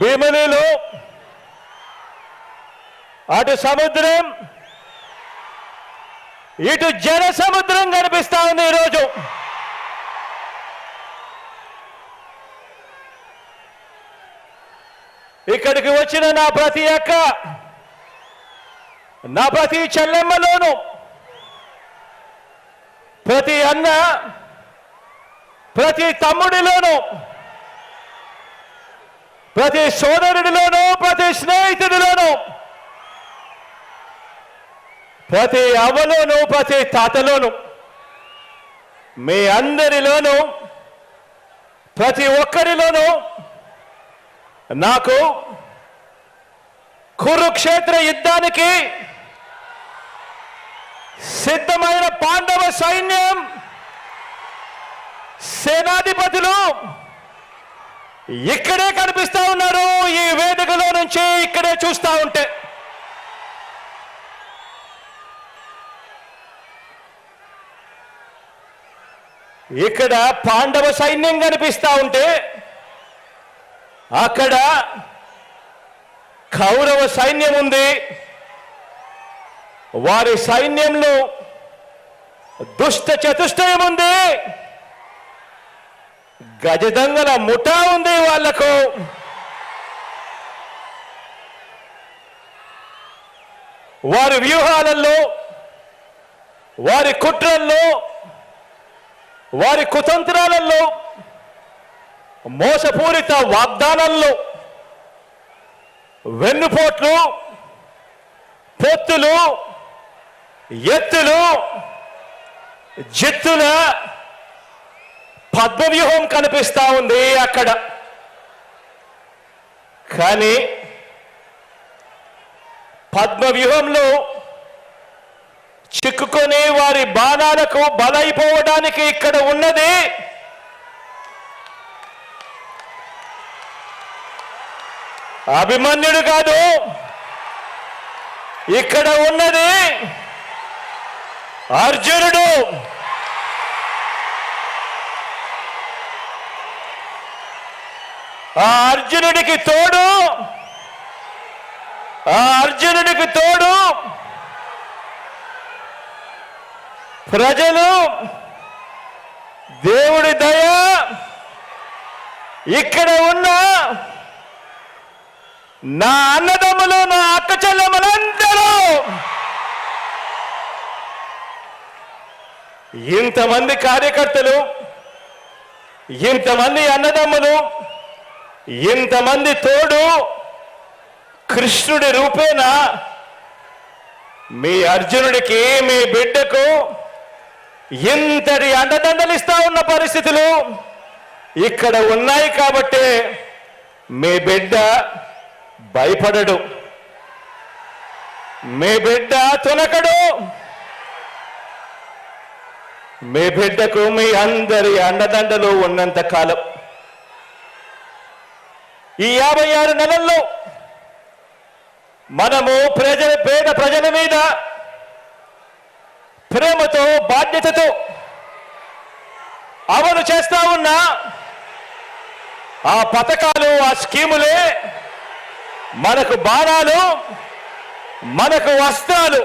భీమిలిలో అటు సముద్రం ఇటు జన సముద్రం కనిపిస్తా ఉంది ఈరోజు. ఇక్కడికి వచ్చిన నా ప్రతి అక్క, నా ప్రతి చెల్లెమ్మలోను, ప్రతి అన్న, ప్రతి తమ్ముడిలోను, ప్రతి సోదరుడిలోను, ప్రతి స్నేహితుడిలోను, ప్రతి అవ్వలోను, ప్రతి తాతలోను, మీ అందరిలోనూ, ప్రతి ఒక్కరిలోనూ నాకు కురుక్షేత్ర యుద్ధానికి సిద్ధమైన పాండవ సైన్యం సేనాధిపతులు ఇక్కడే కనిపిస్తా ఉన్నారు. ఈ వేదికలో నుంచి ఇక్కడే చూస్తా ఉంటే ఇక్కడ పాండవ సైన్యం కనిపిస్తా ఉంటే అక్కడ కౌరవ సైన్యం ఉంది. వారి సైన్యంలో దుష్ట చతుష్టయం ఉంది, గజదంగల ముఠా ఉంది. వాళ్లకు వారి వ్యూహాలలో, వారి కుట్రల్లో, వారి కుతంత్రాలలో, మోసపూరిత వాగ్దానాల్లో, వెన్నుపోట్లు, పొత్తులు, ఎత్తులు, జిత్తుల పద్మవ్యూహం కనిపిస్తా ఉంది అక్కడ. కానీ పద్మవ్యూహంలో చిక్కుకొని వారి బాణాలకు బలైపోవడానికి ఇక్కడ ఉన్నది అభిమన్యుడు కాదు, ఇక్కడ ఉన్నది అర్జునుడు. ఆ అర్జునుడికి తోడు ప్రజలు, దేవుడి దయ, ఇక్కడ ఉన్న నా అన్నదమ్ములు, నా అక్క చెల్లెమ్మలందరూ, ఇంతమంది కార్యకర్తలు, ఇంతమంది అన్నదమ్ములు, ఇంతమంది తోడు కృష్ణుడి రూపేణ మీ అర్జునుడికి, మీ బిడ్డకు ఇంతటి అండదండలు ఇస్తా ఉన్న పరిస్థితులు ఇక్కడ ఉన్నాయి. కాబట్టి మీ బిడ్డ భయపడడు, మీ బిడ్డ తునకడు. మీ బిడ్డకు మీ అందరి అండదండలు ఉన్నంత కాలం, ఈ 56 నెలల్లో మనము పేద ప్రజల మీద ప్రేమతో, బాధ్యతతో అమలు చేస్తా ఉన్న ఆ పథకాలు, ఆ స్కీములే మనకు బాణాలు, మనకు వస్త్రాలు.